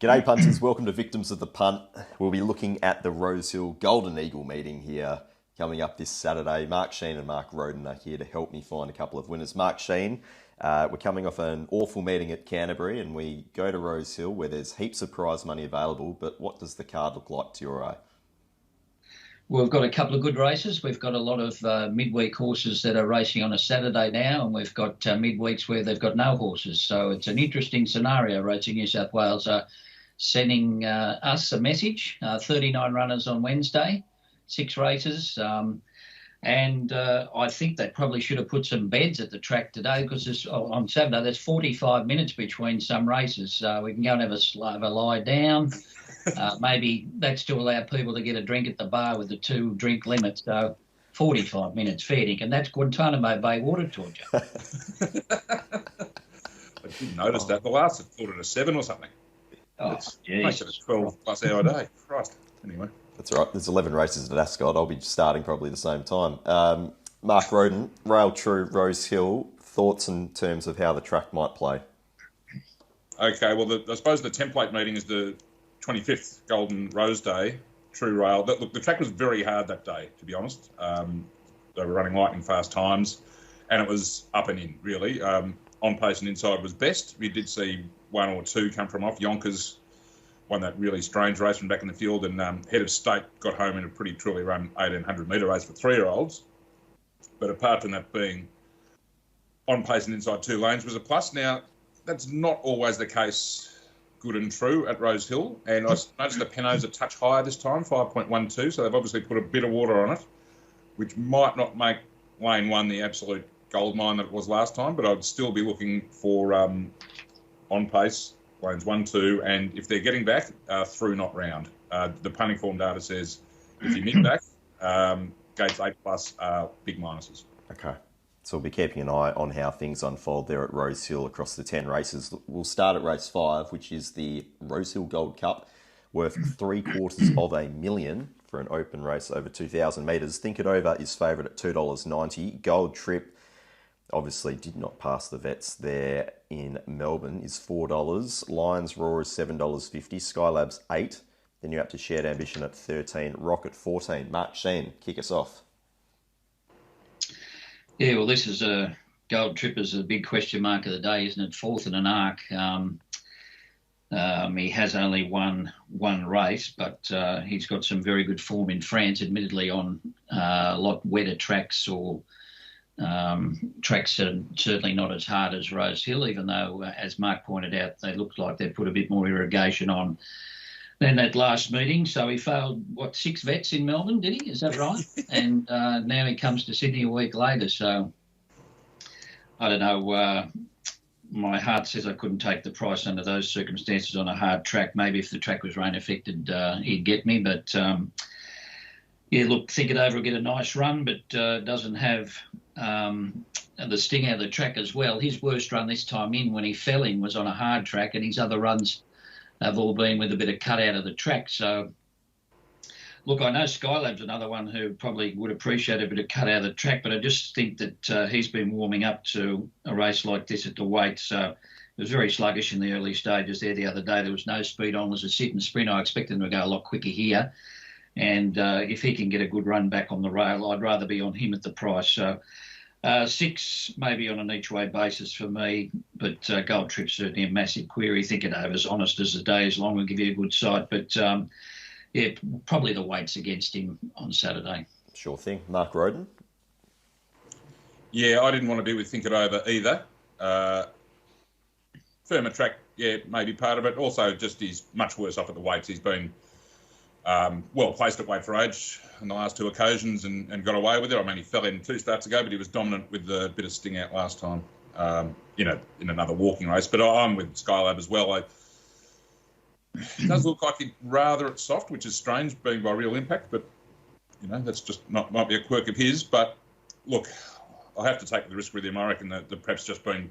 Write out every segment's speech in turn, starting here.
G'day punters, welcome to Victims of the Punt. We'll be looking at the Rosehill Golden Eagle meeting here coming up this Saturday. Mark Shean and Mark Rhoden are here to help me find a couple of winners. Mark Shean, we're coming off an awful meeting at Canterbury and we go to Rosehill where there's heaps of prize money available, but what does the card look like to your eye? Well, we've got a couple of good races. We've got a lot of midweek horses that are racing on a Saturday now, and we've got midweeks where they've got no horses. So it's an interesting scenario. Racing New South Wales are sending us a message. 39 runners on Wednesday, 6 races. And I think they probably should have put some beds at the track today because on Saturday there's 45 minutes between some races. So we can go and have a lie down. Maybe that's to allow people to get a drink at the bar with the 2-drink limit. So 45 minutes, fair dinkum, and that's Guantanamo Bay water torture. I didn't notice that. The last had thought it a 7 or something. Oh, makes it a 12+ hour day. Christ. Anyway. That's right. There's 11 races at Ascot. I'll be starting probably the same time. Mark Rhoden, Rail True, Rosehill, thoughts in terms of how the track might play? Okay, well, I suppose the template meeting is the 25th Golden Rose Day, True Rail. Look, the track was very hard that day, to be honest. They were running lightning fast times, and it was up and in, really. On pace and inside was best. We did see 1 or 2 come from off. Yonkers won that really strange race from back in the field, and Head of State got home in a pretty truly run 1,800-metre race for 3-year-olds. But apart from that being on pace and inside 2 lanes was a plus. Now, that's not always the case good and true at Rosehill, and I noticed the Penno's a touch higher this time, 5.12, so they've obviously put a bit of water on it, which might not make lane 1 the absolute gold mine that it was last time, but I'd still be looking for on pace, lanes 1, 2, and if they're getting back, through, not round. The punting form data says if you nick back, gates 8+ are big minuses. Okay. So we'll be keeping an eye on how things unfold there at Rosehill across the 10 races. We'll start at race 5, which is the Rosehill Gold Cup, worth $750,000 for an open race over 2,000 metres. Think It Over is favourite at $2.90. Gold Trip obviously did not pass the vets there in Melbourne, is $4. Lions Roar is $7.50. Skylab's $8. Then you're up to Shared Ambition at $13. Rocket $14. Mark Shean, kick us off. Yeah, well, this is a Gold Trip is a big question mark of the day, isn't it? 4th in an arc. He has only won 1 race, but he's got some very good form in France, admittedly on a lot wetter tracks or tracks that are certainly not as hard as Rosehill, even though, as Mark pointed out, they look like they've put a bit more irrigation on than that last meeting. So he failed, 6 vets in Melbourne, did he? Is that right? And now he comes to Sydney a week later. So I don't know. My heart says I couldn't take the price under those circumstances on a hard track. Maybe if the track was rain affected, he'd get me. But yeah, look, Think It Over will get a nice run, but doesn't have the sting out of the track as well. His worst run this time in, when he fell in, was on a hard track, and his other runs have all been with a bit of cut out of the track. So, look, I know Skylab's another one who probably would appreciate a bit of cut out of the track, but I just think that he's been warming up to a race like this at the weight. So it was very sluggish in the early stages there the other day. There was no speed on. It was a sit and sprint. I expect him to go a lot quicker here. And if he can get a good run back on the rail, I'd rather be on him at the price. So 6 maybe on an each-way basis for me, but Gold Trip's certainly a massive query. Think It Over's honest as the day is long, will give you a good sight. But, yeah, probably the weights against him on Saturday. Sure thing. Mark Rhoden? Yeah, I didn't want to be with Think It Over either. Firmer track, yeah, maybe part of it. Also, just he's much worse off at the weights. He's been well placed at weight for age on the last 2 occasions and got away with it. I mean, he fell in 2 starts ago, but he was dominant with a bit of sting out last time, in another walking race. But I'm with Skylab as well. It does look like he'd rather it's soft, which is strange, being by Real Impact, but, that's just might be a quirk of his. But, look, I'll have to take the risk with him. I reckon that the prep's just been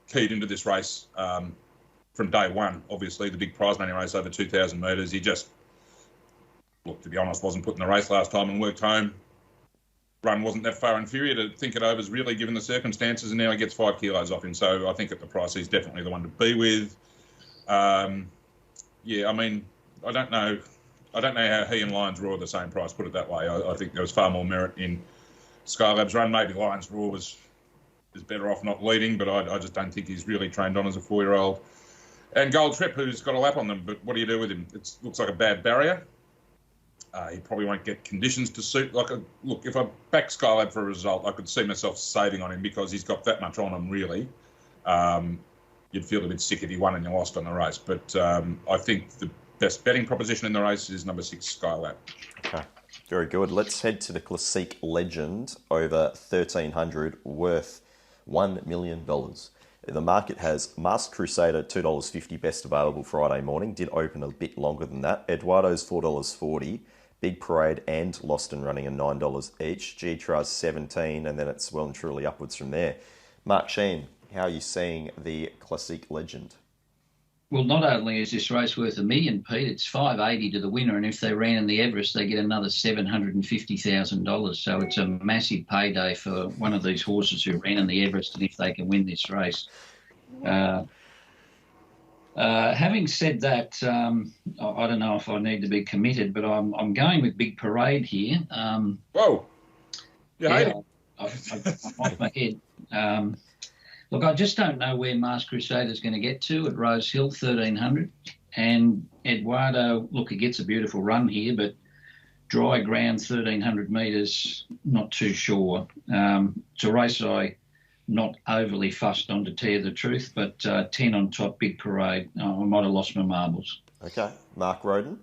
keyed into this race from day one. Obviously, the big prize money race over 2,000 metres. He just, look, to be honest, wasn't put in the race last time and worked home. Run wasn't that far inferior to Think It Over's, really, given the circumstances, and now he gets 5 kilos off him. So I think at the price, he's definitely the one to be with. Yeah, I mean, I don't know how he and Lions Roar are the same price. Put it that way. I think there was far more merit in Skylab's run. Maybe Lions Roar is better off not leading, but I just don't think he's really trained on as a 4-year-old. And Gold Trip, who's got a lap on them, but what do you do with him? It looks like a bad barrier. He probably won't get conditions to suit. Look, if I back Skylab for a result, I could see myself saving on him because he's got that much on him, really. You'd feel a bit sick if he won and you lost on the race. But I think the best betting proposition in the race is number 6, Skylab. Okay, very good. Let's head to the Classique Legend over 1,300, worth $1 million. The market has Masked Crusader, $2.50, best available Friday morning. Did open a bit longer than that. Eduardo's $4.40. Big Parade and Lost and Running are $9 each. G-Traz $17, and then it's well and truly upwards from there. Mark Shean, how are you seeing the Classique Legend? Well, not only is this race worth $1 million, Pete, it's $580 to the winner, and if they ran in the Everest, they get another $750,000. So it's a massive payday for one of these horses who ran in the Everest, and if they can win this race. Having said that, I don't know if I need to be committed, but I'm going with Big Parade here. Whoa! I'm off my head. Look, I just don't know where Masked Crusader is going to get to at Rosehill, 1,300. And Eduardo, look, he gets a beautiful run here, but dry ground, 1,300 metres, not too sure. It's a race I'm not overly fussed on, to tell you the truth, but 10 on top, Big Parade. I might have lost my marbles. Okay. Mark Rhoden?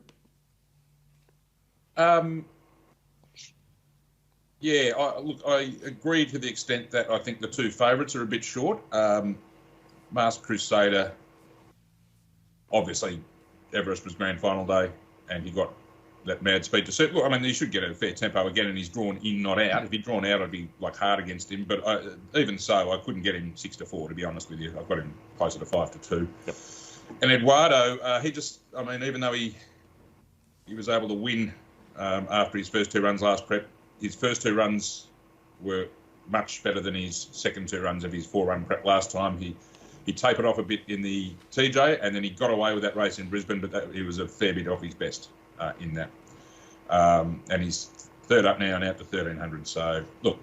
Yeah, I agree to the extent that I think the two favourites are a bit short. Masked Crusader, obviously, Everest was grand final day, and he got that mad speed to suit. Look, I mean, he should get a fair tempo again, and he's drawn in, not out. If he'd drawn out, I'd be hard against him. But even so, I couldn't get him 6-4, to be honest with you. I've got him closer to 5-2. Yep. And Eduardo, even though he was able to win after his first 2 runs last prep, his first 2 runs were much better than his second 2 runs of his 4-run prep last time. He tapered off a bit in the TJ, and then he got away with that race in Brisbane, but he was a fair bit off his best in that. And he's third up now and out to 1,300. So, look,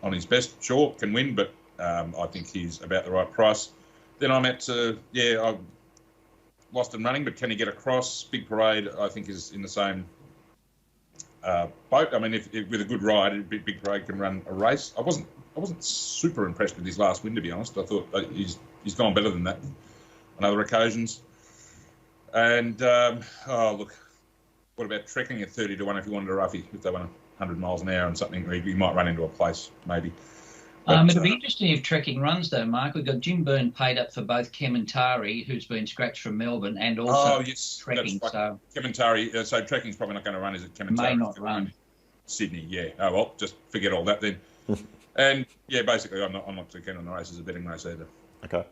on his best, sure, can win, but I think he's about the right price. Then I'm I Lost and Running, but can he get across? Big Parade, I think, is in the same boat. I mean, if with a good ride, Big Parade can run a race. I wasn't super impressed with his last win, to be honest. I thought he's gone better than that on other occasions. And look, what about Trekking at 30-1 if you wanted a roughie, if they went 100 miles an hour and something? He might run into a place, maybe. But, it'd be interesting if Trekking runs, though, Mark. We've got Jim Byrne paid up for both Kementari, who's been scratched from Melbourne, and also Trekking. Right. So Kementari, so Trekking's probably not going to run, is it? Kementari may not run. Sydney, yeah. Oh, well, just forget all that then. And, yeah, basically, I'm not too keen on the race as a betting race either. Okay.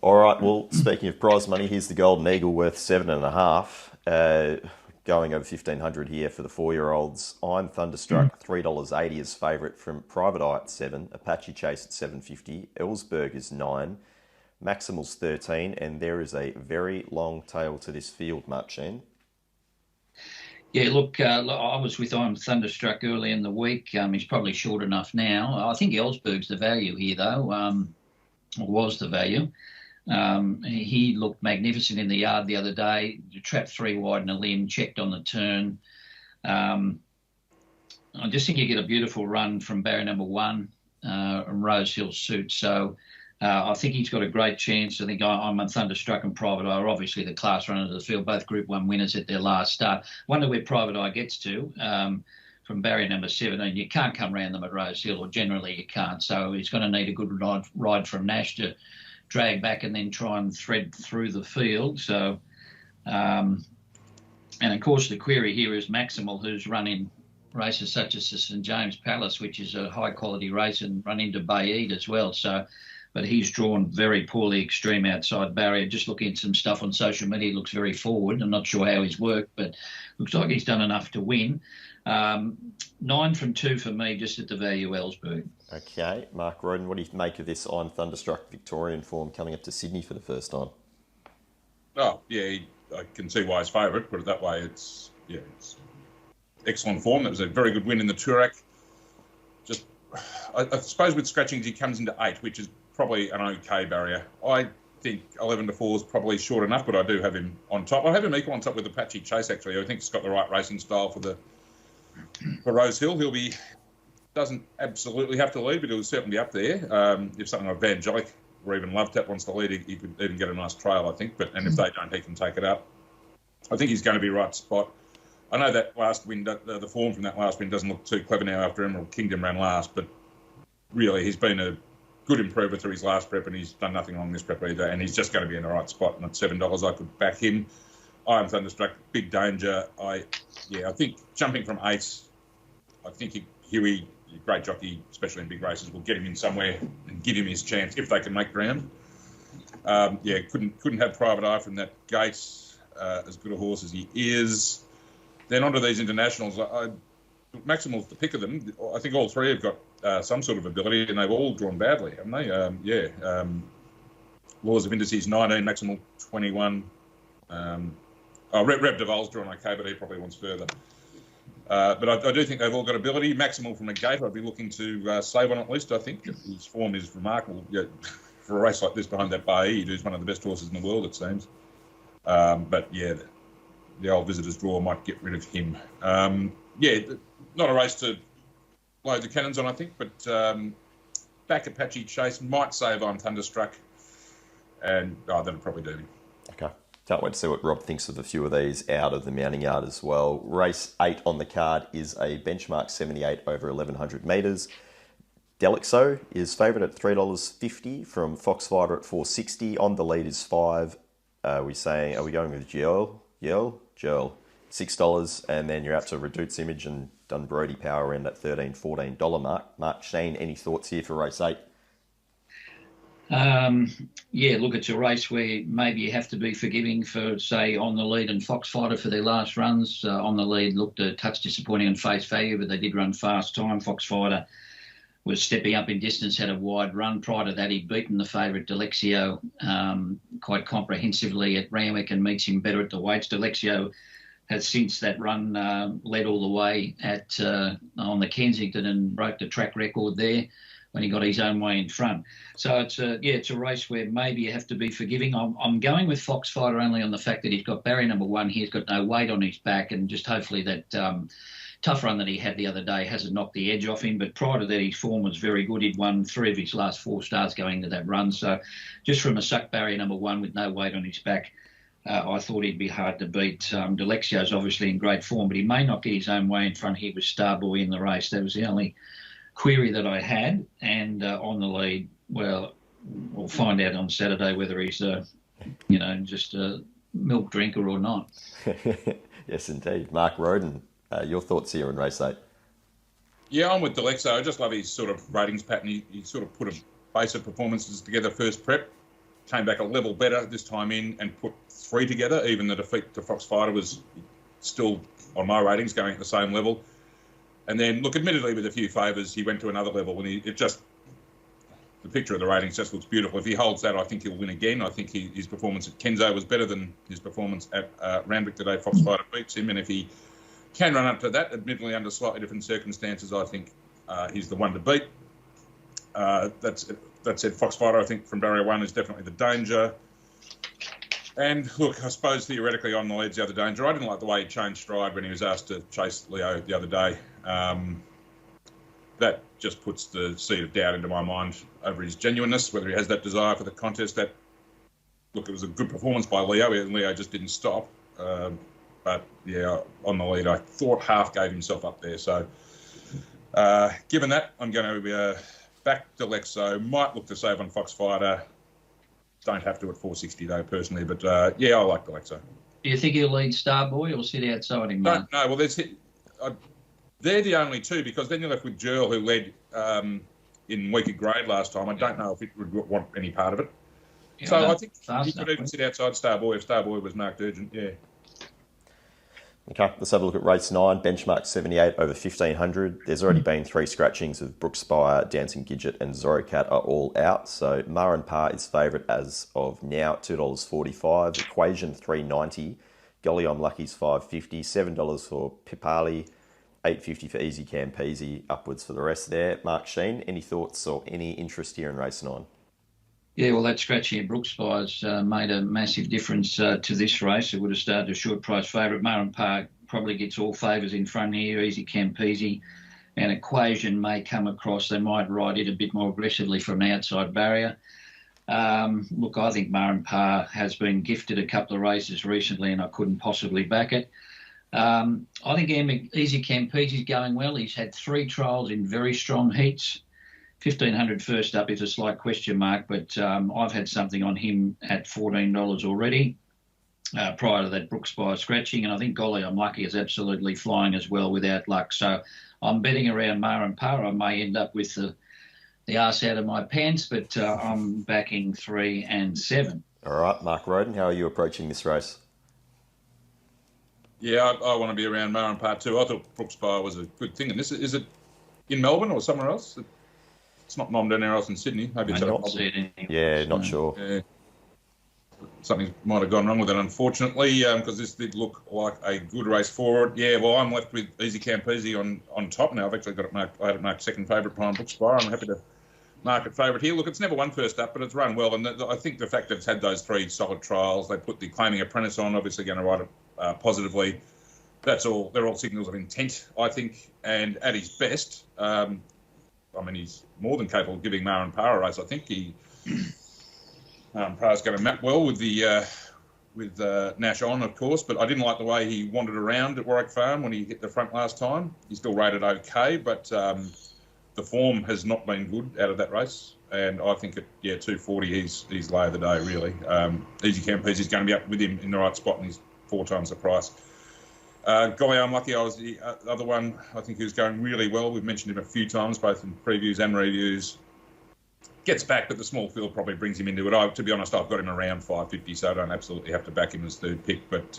All right, well, speaking of prize money, here's the Golden Eagle worth 7.5. Going over 1,500 here for the 4-year-olds. I'm Thunderstruck, $3.80 as favourite from Private Eye at 7, Apache Chase at $7.50, Ellsberg is 9, Maximal's 13, and there is a very long tail to this field, Mark Shean. Yeah, look, I was with I'm Thunderstruck early in the week. He's probably short enough now. I think Ellsberg's the value here, though, or was the value. He looked magnificent in the yard the other day. Trapped 3 wide in a limb, checked on the turn. I just think you get a beautiful run from barrier number 1, and Rosehill suit. So I think he's got a great chance. I think I'm a Thunderstruck and Private Eye are obviously the class runners of the field, both Group 1 winners at their last start. Wonder where Private Eye gets to from barrier number 17. You can't come round them at Rosehill, or generally you can't. So he's going to need a good ride from Nash to drag back and then try and thread through the field. So, and of course the query here is Maximal, who's run in races such as the St James Palace, which is a high quality race, and run into Bayede as well. So, but he's drawn very poorly, extreme outside barrier. Just looking at some stuff on social media, he looks very forward. I'm not sure how he's worked, but looks like he's done enough to win. 9 from 2 for me, just at the value Ellsberg. Okay, Mark Rhoden, what do you make of this I'm Thunderstruck Victorian form coming up to Sydney for the first time? Oh, yeah, I can see why he's favourite. Put it that way, it's excellent form. That was a very good win in the Toorak. Just, I suppose with scratchings he comes into 8, which is probably an okay barrier. I think 11 to 4 is probably short enough, but I do have him on top. I have him equal on top with Apache Chase, actually. I think he's got the right racing style for Rosehill. Doesn't absolutely have to lead, but he'll certainly be up there. If something like Evangelic or even Love Tap wants to lead, he could even get a nice trail, I think. And if they don't, he can take it up. I think he's going to be right spot. I know that last win, the form from that last win doesn't look too clever now after Emerald Kingdom ran last, but really he's been a good improver through his last prep, and he's done nothing wrong this prep either, and he's just going to be in the right spot. And at $7, I could back him. I am Thunderstruck, big danger. I think jumping from 8, I think Huey, great jockey, especially in big races, will get him in somewhere and give him his chance if they can make ground. Couldn't have Private Eye from that gate. As good a horse as he is. Then onto these internationals. Maximal's the pick of them. I think all 3 have got some sort of ability, and they've all drawn badly, haven't they? Laws of Indices 19, Maximal 21. Rev Deval's drawn okay, but he probably wants further. But I do think they've all got ability. Maximal from a gate, I'd be looking to save on at least. I think his form is remarkable. For a race like this behind that Bae, he's one of the best horses in the world, it seems. The old Visitors draw might get rid of him. Not a race to load the cannons on, I think, but back Apache Chase might save on Thunderstruck, and that'll probably do him. Okay. Can't wait to see what Rob thinks of a few of these out of the mounting yard as well. Race 8 on the card is a benchmark 78 over 1,100 metres. Delixo is favourite at $3.50 from Foxfighter at $4.60. On the lead is 5. Are we going with Joel? $6, and then you're up to Redute's Image and Dunbrody Power around that $13, $14 mark. Mark, Shean, any thoughts here for race 8? It's a race where maybe you have to be forgiving for, say, On the Lead and Foxfighter for their last runs. On the Lead looked a touch disappointing on face value, but they did run fast time. Foxfighter was stepping up in distance, had a wide run. Prior to that, he'd beaten the favourite Delexio quite comprehensively at Randwick and meets him better at the weights. Delexio has since that run led all the way on the Kensington and broke the track record there when he got his own way in front. So it's a race where maybe you have to be forgiving. I'm going with Foxfighter only on the fact that he's got barrier number 1. He's got no weight on his back, and just hopefully that tough run that he had the other day hasn't knocked the edge off him. But prior to that, his form was very good. He'd won 3 of his last 4 starts going into that run. So just from a suck barrier number 1 with no weight on his back, I thought he'd be hard to beat. Delexio's obviously in great form, but he may not get his own way in front here with Starboy in the race. That was the only query that I had. And On the Lead, well, we'll find out on Saturday whether he's just a milk drinker or not. Yes, indeed. Mark Rhoden, your thoughts here on race 8? Yeah, I'm with Delexo. I just love his sort of ratings pattern. He sort of put a base of performances together first prep, came back a level better this time in and put 3 together. Even the defeat to Foxfighter was still, on my ratings, going at the same level. And then, look, admittedly with a few favours, he went to another level, and the picture of the ratings just looks beautiful. If he holds that, I think he'll win again. I think his performance at Kenzo was better than his performance at Randwick today. Foxfighter beats him, and if he can run up to that, admittedly under slightly different circumstances, I think he's the one to beat. That said, Foxfighter, I think, from barrier 1 is definitely the danger. And look, I suppose theoretically On the Lead's the other danger. I didn't like the way he changed stride when he was asked to chase Leo the other day. That just puts the seed of doubt into my mind over his genuineness, whether he has that desire for the contest. It was a good performance by Leo, and Leo just didn't stop. But yeah, On the Lead, I thought half gave himself up there. So given that, I'm going to back Delexo. Might look to save on Foxfighter. Don't have to at $4.60 though, personally. But I like Delexo. Do you think he'll lead Starboy or sit outside him? No. Well, they're the only 2, because then you're left with Jerl, who led in weaker grade last time. I don't know if it would want any part of it. Yeah, so I think he could even sit outside Starboy if Starboy was marked urgent. Yeah. Okay, let's have a look at race 9, benchmark 78 over 1500. There's already been 3 scratchings of Brookspire, Dancing Gidget and Zorocat are all out. So Murren Parr is favourite as of now at $2.45. Equation $3.90. Golly I'm Lucky's $5.50. $7 for Pipali. $8.50 for Easy Campese. Upwards for the rest there. Mark Shean, any thoughts or any interest here in race 9? Yeah, well, that scratchy at Brookspire's made a massive difference to this race. It would have started a short price favourite. Murren Park probably gets all favours in front here. Easy Campese and Equation may come across. They might ride it a bit more aggressively from an outside barrier. Look, I think Murren Park has been gifted a couple of races recently and I couldn't possibly back it. I think Easy Campese is going well. He's had 3 trials in very strong heats. 1500 first up is a slight question mark, but I've had something on him at $14 already prior to that Brookspire scratching, and I think Golly I'm Lucky is absolutely flying as well without luck. So I'm betting around Murren Parr. I may end up with the arse out of my pants, but I'm backing 3 and 7. All right, Mark Rhoden, how are you approaching this race? Yeah, I want to be around Murren Parr too. I thought Brookspire was a good thing. And this is it in Melbourne or somewhere else? It's not nommed anywhere else in Sydney. Maybe it's not sure. Yeah. Something might have gone wrong with it, unfortunately, because this did look like a good race for it. Yeah, well, I'm left with Easy Campese on top now. I've actually got it marked. I had it marked second favourite behind Brookspire. I'm happy to mark it favourite here. Look, it's never won first up, but it's run well, and I think the fact that it's had those 3 solid trials, they put the Claiming Apprentice on, obviously going to ride it positively. That's all. They're all signals of intent, I think, and at his best. I mean, he's more than capable of giving Murren Parr a race. I think Parr's going to map well with Nash on, of course, but I didn't like the way he wandered around at Warwick Farm when he hit the front last time. He's still rated okay, but the form has not been good out of that race, and I think at 240 he's lay of the day really. Easy Campese is going to be up with him in the right spot, and he's 4 times the price. Golly I'm Lucky, I was the other one I think who's going really well. We've mentioned him a few times, both in previews and reviews. Gets back, but the small field probably brings him into it. To be honest, I've got him around 550, so I don't absolutely have to back him as third pick. But,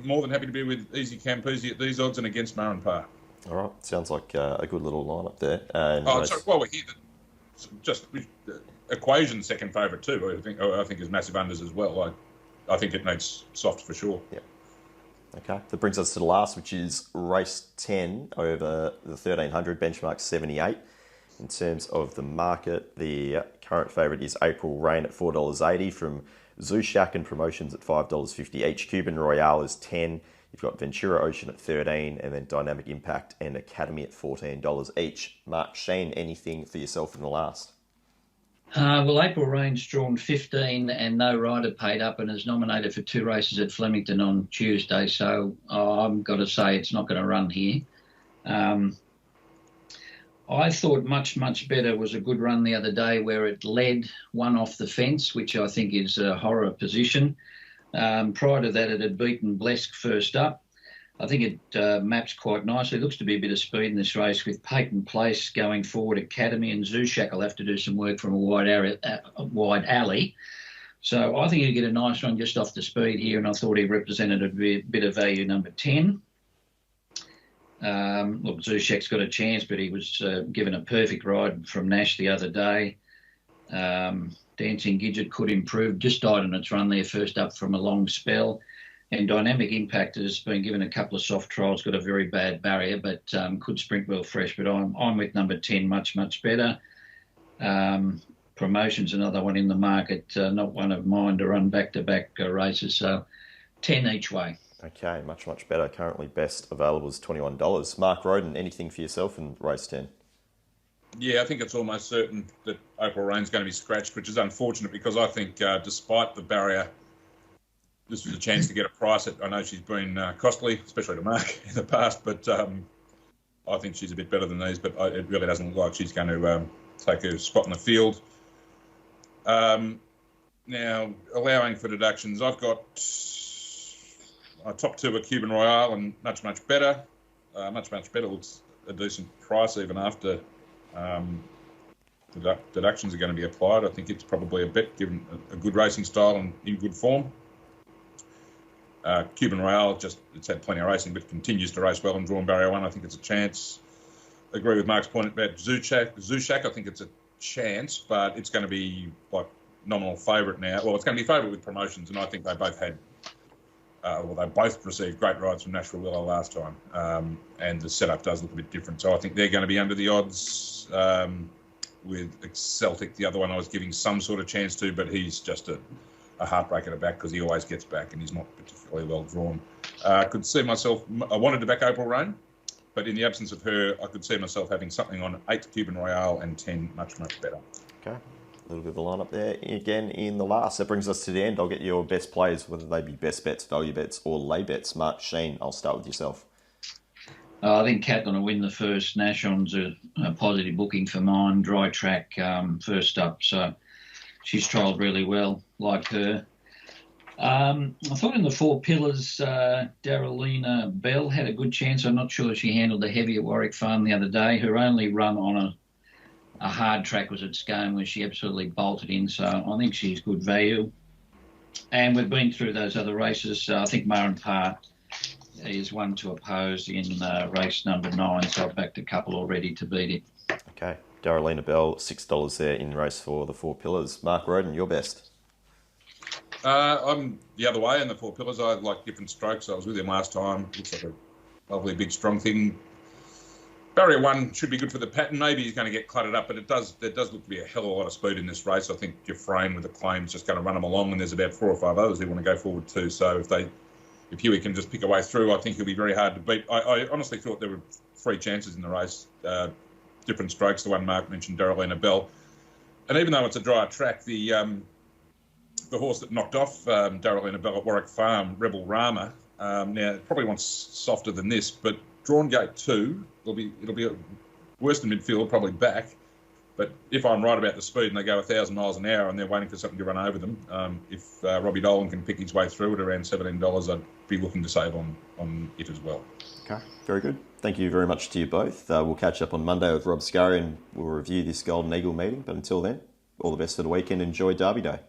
more than happy to be with Easy Campese at these odds and against Murren Parr. All right, sounds like a good little lineup there. Sorry, while we're here, just Equation second favourite too, I think is massive unders as well. I think it needs soft for sure. Yeah. Okay, that brings us to the last, which is race 10 over the 1300, benchmark 78. In terms of the market, the current favourite is April Rain at $4.80 from Zoo Shack and Promotions at $5.50 each. Cuban Royale is $10. You've got Ventura Ocean at $13, and then Dynamic Impact and Academy at $14 each. Mark Shean, anything for yourself in the last? Well, April Rain's drawn 15 and no rider paid up and is nominated for 2 races at Flemington on Tuesday. So I've got to say it's not going to run here. I thought much better was a good run the other day where it led one off the fence, which I think is a horror position. Prior to that, it had beaten Blesk first up. I think it maps quite nicely. It looks to be a bit of speed in this race with Peyton Place going forward. Academy and Zushak will have to do some work from a wide alley. So I think he'll get a nice run just off the speed here, and I thought he represented a bit of value number 10. Look, Zushak's got a chance, but he was given a perfect ride from Nash the other day. Dancing Gidget could improve, just died on its run there first up from a long spell. And Dynamic Impact has been given a couple of soft trials, got a very bad barrier, but could sprint well fresh. But I'm with number 10, much better. Promotion's another one in the market, not one of mine to run back-to-back races. So 10 each way. Okay, much better. Currently best available is $21. Mark Rhoden, anything for yourself in race 10? Yeah, I think it's almost certain that April Rain's going to be scratched, which is unfortunate because I think despite the barrier, this was a chance to get a price. I know she's been costly, especially to Mark in the past, but I think she's a bit better than these, but it really doesn't look like she's going to take a spot in the field. Now, allowing for deductions, I've got my top 2 are Cuban Royale and much better. Much better looks a decent price even after deductions are going to be applied. I think it's probably a bet given a good racing style and in good form. Cuban Royale, it's had plenty of racing, but continues to race well and drawn barrier 1. I think it's a chance. I agree with Mark's point about Zushak. I think it's a chance, but it's going to be like nominal favourite now. Well, it's going to be favourite with promotions, and I think they both had. They both received great rides from Nashville Willow last time, and the setup does look a bit different. So I think they're going to be under the odds with Celtic. The other one I was giving some sort of chance to, but he's just a heartbreaker to back because he always gets back and he's not particularly well drawn. I could see myself. I wanted to back Opal Rain, but in the absence of her, I could see myself having something on 8 Cuban Royale and 10 much better. Okay. A little bit of the lineup there. Again, in the last, that brings us to the end. I'll get your best players, whether they be best bets, value bets, or lay bets. Mark, Shean, I'll start with yourself. I think Cat going to win the first. Nashon's a positive booking for mine. Dry track first up, so she's trialled really well, like her. I thought in the 4 pillars, Darylina Bell had a good chance. I'm not sure she handled the heavy at Warwick Farm the other day. Her only run on a hard track was at Scone, where she absolutely bolted in, so I think she's good value. And we've been through those other races. I think Murren Parr is one to oppose in race number 9, so I've backed a couple already to beat it. Okay. Darylina Bell, $6 there in race 4, the 4 pillars. Mark Rhoden, your best. I'm the other way in the 4 pillars. I like different strokes. I was with him last time. Looks like a lovely big strong thing. Barrier 1 should be good for the pattern. Maybe he's going to get cluttered up, but there does look to be a hell of a lot of speed in this race. I think Dufresne with the claim is just going to run them along, and there's about 4 or 5 others who want to go forward too. So if Huey can just pick a way through, I think he'll be very hard to beat. I honestly thought there were 3 chances in the race, different strokes. The one Mark mentioned, Darylina Bell, and even though it's a drier track, the horse that knocked off Darylina Bell at Warwick Farm, Rebel Rama, now it probably wants softer than this, but drawn gate 2, it'll be worse than midfield, probably back. But if I'm right about the speed and they go 1,000 miles an hour and they're waiting for something to run over them, if Robbie Dolan can pick his way through at around $17, I'd be looking to save on it as well. Okay, very good. Thank you very much to you both. We'll catch up on Monday with Rob Scurry and we'll review this Golden Eagle meeting. But until then, all the best for the weekend. Enjoy Derby Day.